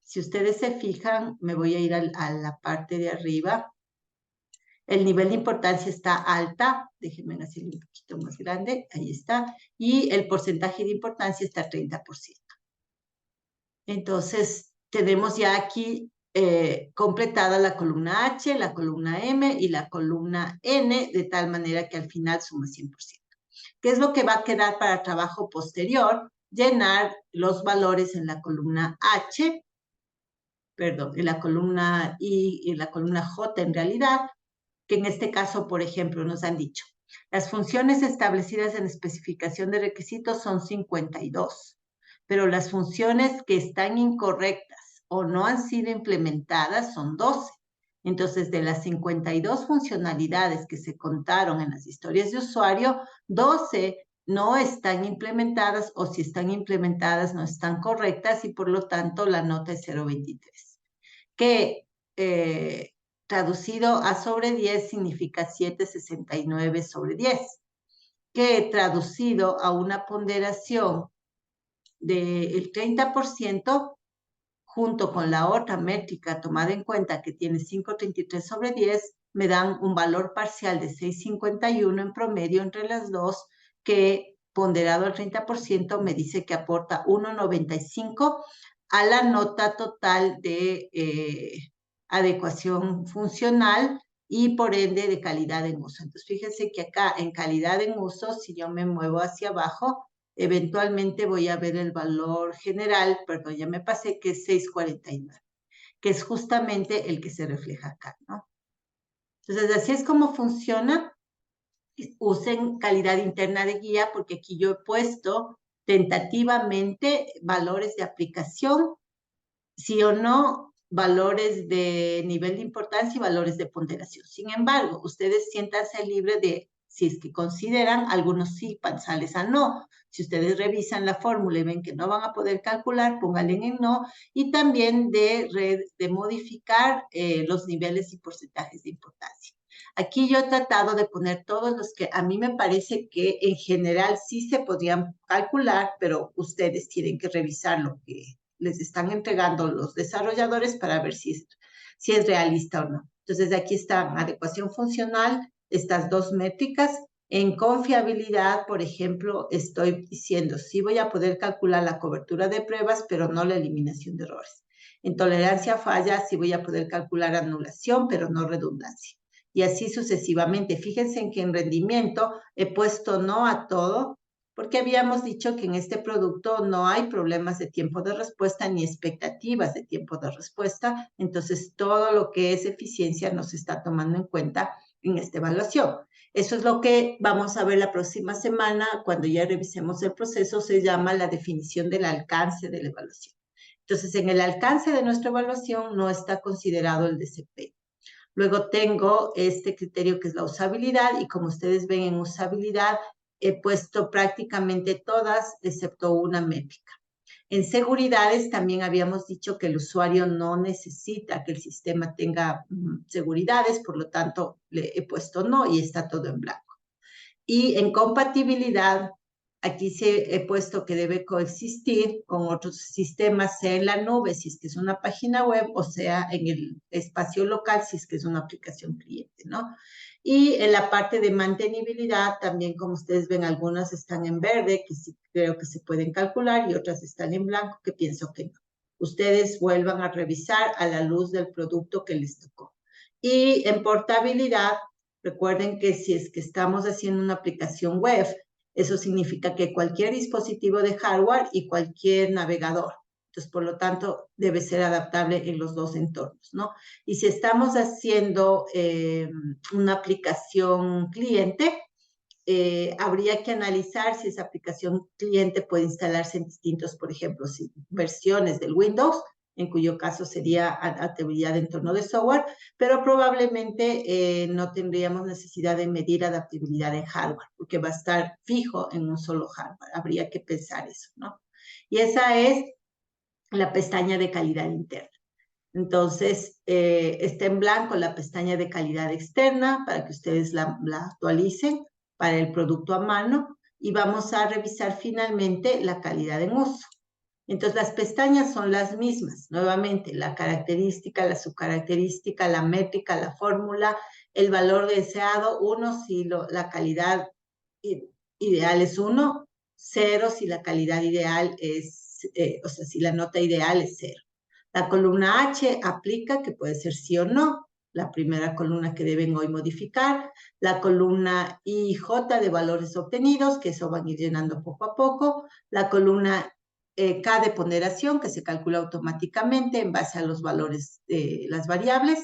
si ustedes se fijan, me voy a ir a la parte de arriba. El nivel de importancia está alta, déjenme hacerlo un poquito más grande, ahí está, y el porcentaje de importancia está 30%. Entonces, tenemos ya aquí completada la columna H, la columna M y la columna N, de tal manera que al final suma 100%. ¿Qué es lo que va a quedar para trabajo posterior? Llenar los valores en la columna H, perdón, en la columna I y la columna J en realidad, que en este caso, por ejemplo, nos han dicho, las funciones establecidas en especificación de requisitos son 52, pero las funciones que están incorrectas o no han sido implementadas son 12. Entonces, de las 52 funcionalidades que se contaron en las historias de usuario, 12 no están implementadas o si están implementadas no están correctas y por lo tanto la nota es 0.23. Que traducido a sobre 10 significa 7.69 sobre 10. Que traducido a una ponderación del 30%, junto con la otra métrica tomada en cuenta que tiene 5.33 sobre 10, me dan un valor parcial de 6.51 en promedio entre las dos, que ponderado al 30% me dice que aporta 1.95 a la nota total de adecuación funcional y por ende de calidad en uso. Entonces, fíjense que acá en calidad en uso, si yo me muevo hacia abajo, eventualmente voy a ver el valor general, perdón, ya me pasé, que es 6.49, que es justamente el que se refleja acá, ¿no? Entonces, así es como funciona. Usen calidad interna de guía, porque aquí yo he puesto tentativamente valores de aplicación, sí o no, valores de nivel de importancia y valores de ponderación. Sin embargo, ustedes siéntanse libres de, si es que consideran, algunos sí, sales a no. Si ustedes revisan la fórmula y ven que no van a poder calcular, pónganle en no. Y también de modificar los niveles y porcentajes de importancia. Aquí yo he tratado de poner todos los que a mí me parece que en general sí se podrían calcular, pero ustedes tienen que revisar lo que les están entregando los desarrolladores para ver si es realista o no. Entonces, aquí está adecuación funcional, estas dos métricas. En confiabilidad, por ejemplo, estoy diciendo, sí voy a poder calcular la cobertura de pruebas, pero no la eliminación de errores. En tolerancia a falla, sí voy a poder calcular anulación, pero no redundancia. Y así sucesivamente. Fíjense en que en rendimiento he puesto no a todo, porque habíamos dicho que en este producto no hay problemas de tiempo de respuesta ni expectativas de tiempo de respuesta, entonces todo lo que es eficiencia nos está tomando en cuenta en esta evaluación. Eso es lo que vamos a ver la próxima semana, cuando ya revisemos el proceso, se llama la definición del alcance de la evaluación. Entonces, en el alcance de nuestra evaluación no está considerado el desempeño. Luego tengo este criterio que es la usabilidad, y como ustedes ven en usabilidad, he puesto prácticamente todas, excepto una métrica. En seguridades también habíamos dicho que el usuario no necesita que el sistema tenga seguridades, por lo tanto le he puesto no y está todo en blanco. Y en compatibilidad, aquí he puesto que debe coexistir con otros sistemas, sea en la nube, si es que es una página web, o sea en el espacio local, si es que es una aplicación cliente, ¿no? Y en la parte de mantenibilidad, también como ustedes ven, algunas están en verde, que sí creo que se pueden calcular, y otras están en blanco, que pienso que no. Ustedes vuelvan a revisar a la luz del producto que les tocó. Y en portabilidad, recuerden que si es que estamos haciendo una aplicación web, eso significa que cualquier dispositivo de hardware y cualquier navegador. Entonces, por lo tanto, debe ser adaptable en los dos entornos, ¿no? Y si estamos haciendo una aplicación cliente, habría que analizar si esa aplicación cliente puede instalarse en distintos, por ejemplo, versiones del Windows, en cuyo caso sería adaptabilidad de entorno de software, pero probablemente no tendríamos necesidad de medir adaptabilidad en hardware, porque va a estar fijo en un solo hardware. Habría que pensar eso, ¿no? Y esa es la pestaña de calidad interna. Entonces, está en blanco la pestaña de calidad externa para que ustedes la actualicen para el producto a mano y vamos a revisar finalmente la calidad en uso. Entonces, las pestañas son las mismas. Nuevamente, la característica, la subcaracterística, la métrica, la fórmula, el valor deseado, 1 si la calidad ideal es 1, 0 si la calidad ideal es, o sea, si la nota ideal es 0. La columna H aplica, que puede ser sí o no, la primera columna que deben hoy modificar, la columna I y J de valores obtenidos, que eso van a ir llenando poco a poco, la columna K de ponderación, que se calcula automáticamente en base a los valores de las variables,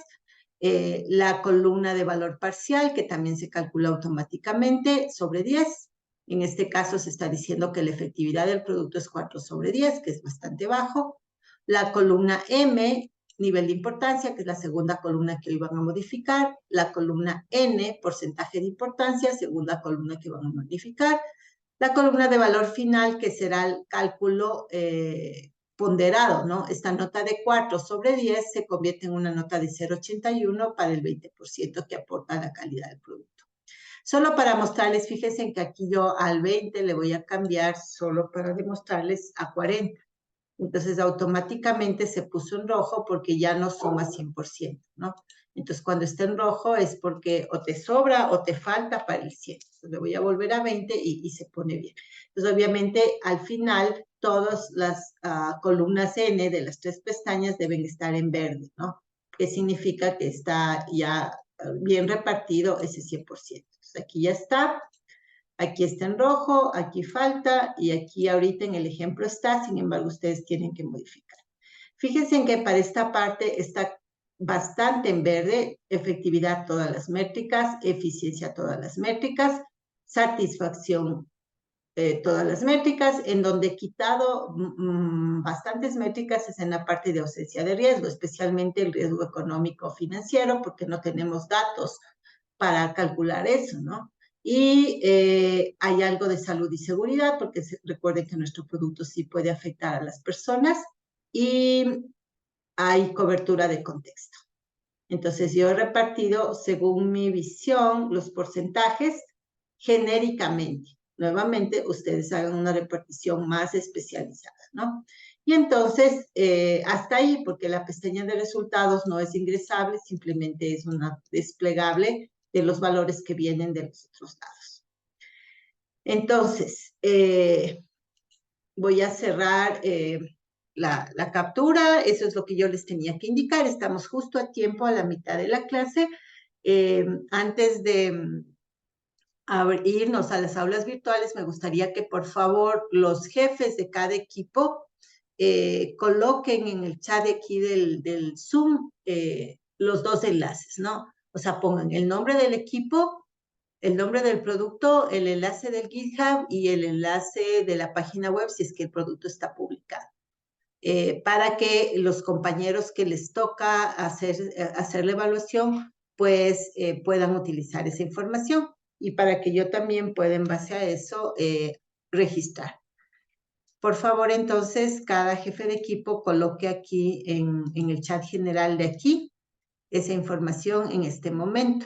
la columna de valor parcial, que también se calcula automáticamente sobre 10. En este caso se está diciendo que la efectividad del producto es 4 sobre 10, que es bastante bajo. La columna M, nivel de importancia, que es la segunda columna que hoy van a modificar. La columna N, porcentaje de importancia, segunda columna que van a modificar. La columna de valor final, que será el cálculo ponderado, ¿no? Esta nota de 4 sobre 10 se convierte en una nota de 0,81 para el 20% que aporta la calidad del producto. Solo para mostrarles, fíjense que aquí yo al 20 le voy a cambiar solo para demostrarles a 40. Entonces, automáticamente se puso en rojo porque ya no suma 100%, ¿no? Entonces, cuando está en rojo es porque o te sobra o te falta para el 100. Entonces, le voy a volver a 20 y se pone bien. Entonces, obviamente, al final, todas las columnas N de las 3 pestañas deben estar en verde, ¿no? Que significa que está ya bien repartido ese 100%. Entonces, aquí ya está. Aquí está en rojo, aquí falta y aquí ahorita en el ejemplo está, sin embargo ustedes tienen que modificar. Fíjense que para esta parte está bastante en verde, efectividad todas las métricas, eficiencia todas las métricas, satisfacción todas las métricas, en donde he quitado bastantes métricas es en la parte de ausencia de riesgo, especialmente el riesgo económico financiero, porque no tenemos datos para calcular eso, ¿no? Y hay algo de salud y seguridad, porque recuerden que nuestro producto sí puede afectar a las personas, y hay cobertura de contexto. Entonces, yo he repartido, según mi visión, los porcentajes genéricamente. Nuevamente, ustedes hagan una repartición más especializada, ¿no? Y entonces, hasta ahí, porque la pestaña de resultados no es ingresable, simplemente es una desplegable de los valores que vienen de los otros dados. Entonces, voy a cerrar la captura. Eso es lo que yo les tenía que indicar. Estamos justo a tiempo, a la mitad de la clase. Antes de irnos a las aulas virtuales, me gustaría que por favor los jefes de cada equipo coloquen en el chat de aquí del Zoom los 2 enlaces, ¿no? O sea, pongan el nombre del equipo, el nombre del producto, el enlace del GitHub y el enlace de la página web si es que el producto está publicado. Para que los compañeros que les toca hacer la evaluación, pues puedan utilizar esa información y para que yo también pueda en base a eso registrar. Por favor, entonces, cada jefe de equipo coloque aquí en el chat general de aquí esa información en este momento.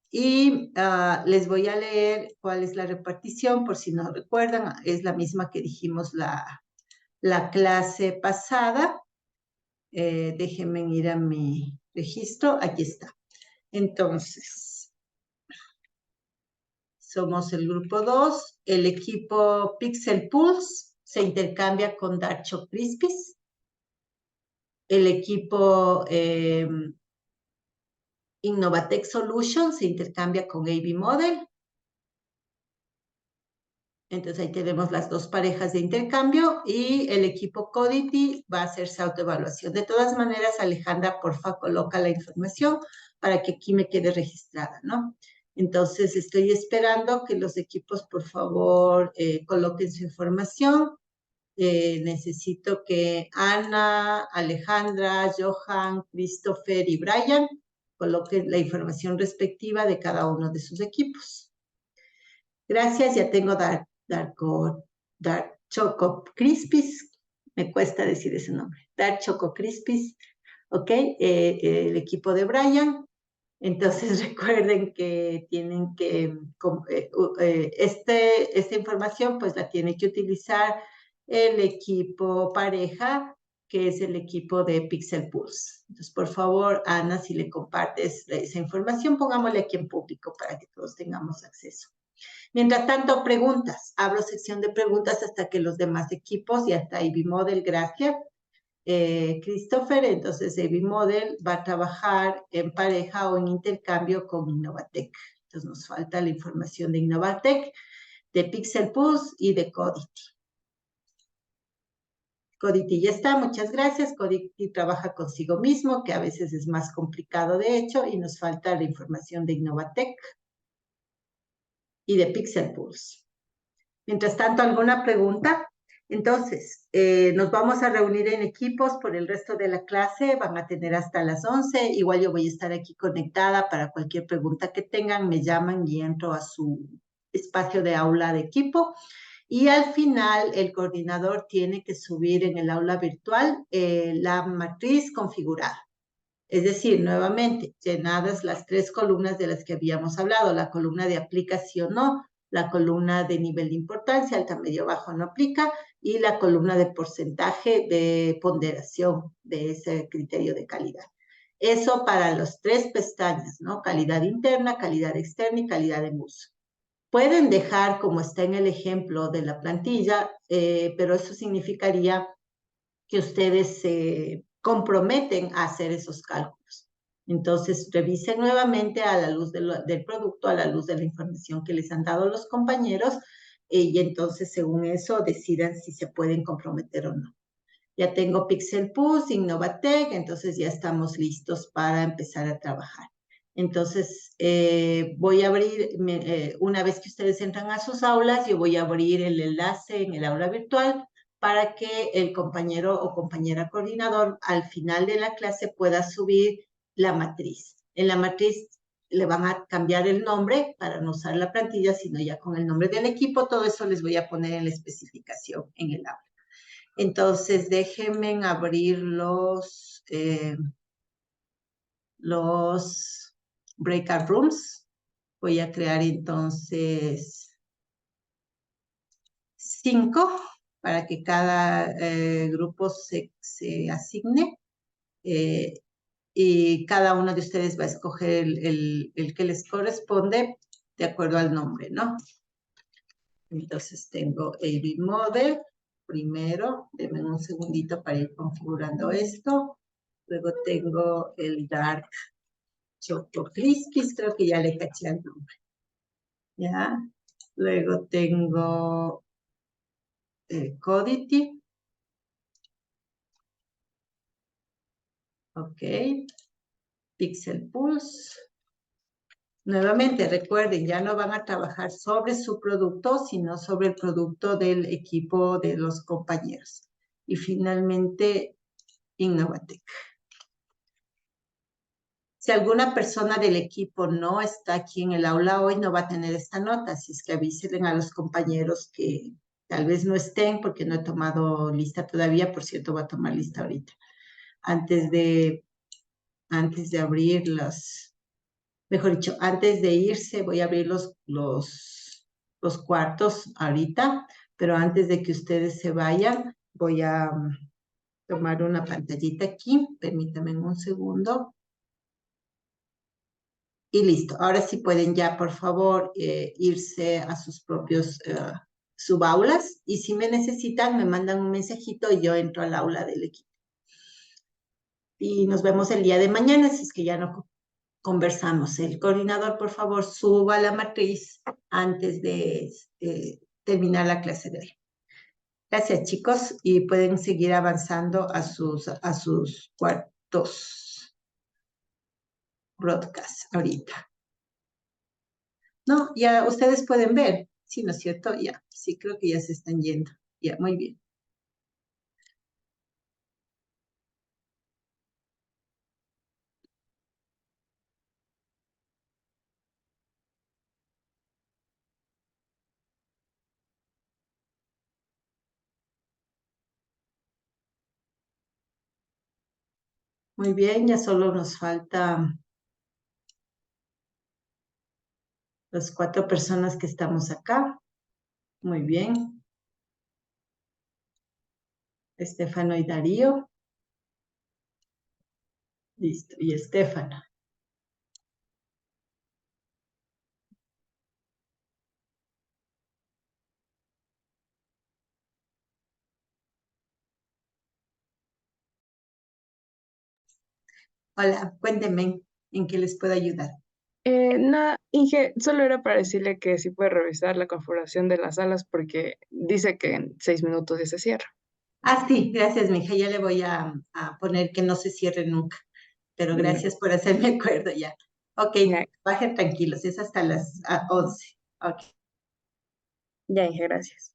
Y les voy a leer cuál es la repartición, por si no recuerdan, es la misma que dijimos la clase pasada. Déjenme ir a mi registro, aquí está. Entonces, somos el grupo 2, el equipo Pixel Pulse se intercambia con Dark Choc Crispies, el equipo Innovatech Solutions se intercambia con AB Model, Entonces ahí tenemos las dos parejas de intercambio y el equipo Codity va a hacer su autoevaluación. De todas maneras, Alejandra, porfa, coloca la información para que aquí me quede registrada, ¿no? Entonces estoy esperando que los equipos, por favor, coloquen su información. Necesito que Ana, Alejandra, Johan, Christopher y Brian coloquen la información respectiva de cada uno de sus equipos. Gracias, ya tengo Dark Choco Crispies, me cuesta decir ese nombre, Dark Choco Crispies, ok, el equipo de Brian. Entonces recuerden que tienen que, esta información pues la tiene que utilizar el equipo pareja, que es el equipo de Pixel Pulse. Entonces, por favor, Ana, si le compartes esa información, pongámosle aquí en público para que todos tengamos acceso. Mientras tanto, preguntas. Abro sección de preguntas hasta que los demás equipos, y hasta Ivy Model, gracias. Christopher, entonces Ivy Model va a trabajar en pareja o en intercambio con Innovatec. Entonces nos falta la información de Innovatec, de Pixel Pulse y de Codity. Codity ya está, muchas gracias. Codity trabaja consigo mismo, que a veces es más complicado de hecho, y nos falta la información de Innovatec y de Pixel Pulse. Mientras tanto, ¿alguna pregunta? Entonces, nos vamos a reunir en equipos por el resto de la clase, van a tener hasta las 11, igual yo voy a estar aquí conectada para cualquier pregunta que tengan, me llaman y entro a su espacio de aula de equipo. Y al final, el coordinador tiene que subir en el aula virtual la matriz configurada. Es decir, nuevamente, llenadas las 3 columnas de las que habíamos hablado, la columna de aplicación no, la columna de nivel de importancia, alta, medio, bajo no aplica, y la columna de porcentaje de ponderación de ese criterio de calidad. Eso para las 3 pestañas, ¿no? Calidad interna, calidad externa y calidad en uso. Pueden dejar como está en el ejemplo de la plantilla, pero eso significaría que ustedes se comprometen a hacer esos cálculos. Entonces, revisen nuevamente a la luz del producto, a la luz de la información que les han dado los compañeros, y entonces, según eso, decidan si se pueden comprometer o no. Ya tengo Pixel Pulse, Innovatec, entonces ya estamos listos para empezar a trabajar. Entonces, voy a abrir, una vez que ustedes entran a sus aulas, yo voy a abrir el enlace en el aula virtual para que el compañero o compañera coordinador al final de la clase pueda subir la matriz. En la matriz le van a cambiar el nombre para no usar la plantilla, sino ya con el nombre del equipo. Todo eso les voy a poner en la especificación en el aula. Entonces, déjenme abrir los breakout rooms. Voy a crear entonces 5 para que cada grupo se asigne. Y cada uno de ustedes va a escoger el que les corresponde de acuerdo al nombre, ¿no? Entonces tengo AV Model. Primero, denme un segundito para ir configurando esto. Luego tengo el Dark Choco Crispies, creo que ya le caché el nombre. ¿Ya? Luego tengo Codity. Ok. Pixel Pulse. Nuevamente, recuerden, ya no van a trabajar sobre su producto, sino sobre el producto del equipo de los compañeros. Y finalmente, Innovatec. Si alguna persona del equipo no está aquí en el aula hoy, no va a tener esta nota, así es que avísenle a los compañeros que tal vez no estén porque no he tomado lista todavía. Por cierto, voy a tomar lista ahorita. Antes de abrir mejor dicho, antes de irse voy a abrir los cuartos ahorita, pero antes de que ustedes se vayan, voy a tomar una pantallita aquí. Permítanme un segundo. Y listo. Ahora sí pueden ya, por favor, irse a sus propios subaulas. Y si me necesitan, me mandan un mensajito y yo entro al aula del equipo. Y nos vemos el día de mañana, si es que ya no conversamos. El coordinador, por favor, suba la matriz antes de terminar la clase de hoy. Gracias, chicos, y pueden seguir avanzando a sus cuartos broadcast ahorita. No, ya ustedes pueden ver, sí, ¿no es cierto? Ya, sí, creo que ya se están yendo. Ya, muy bien. Muy bien, ya solo nos falta las 4 personas que estamos acá. Muy bien. Estefano y Darío. Listo. Y Estefano. Hola, cuéntenme en qué les puedo ayudar. Nada, Inge, solo era para decirle que sí puede revisar la configuración de las salas porque dice que en 6 minutos ya se cierra. Ah, sí, gracias, mija. Ya le voy a poner que no se cierre nunca. Pero Ya, gracias por hacerme acuerdo ya. Ok, ya, bajen tranquilos, es hasta las 11. Ok. ya, Inge, gracias.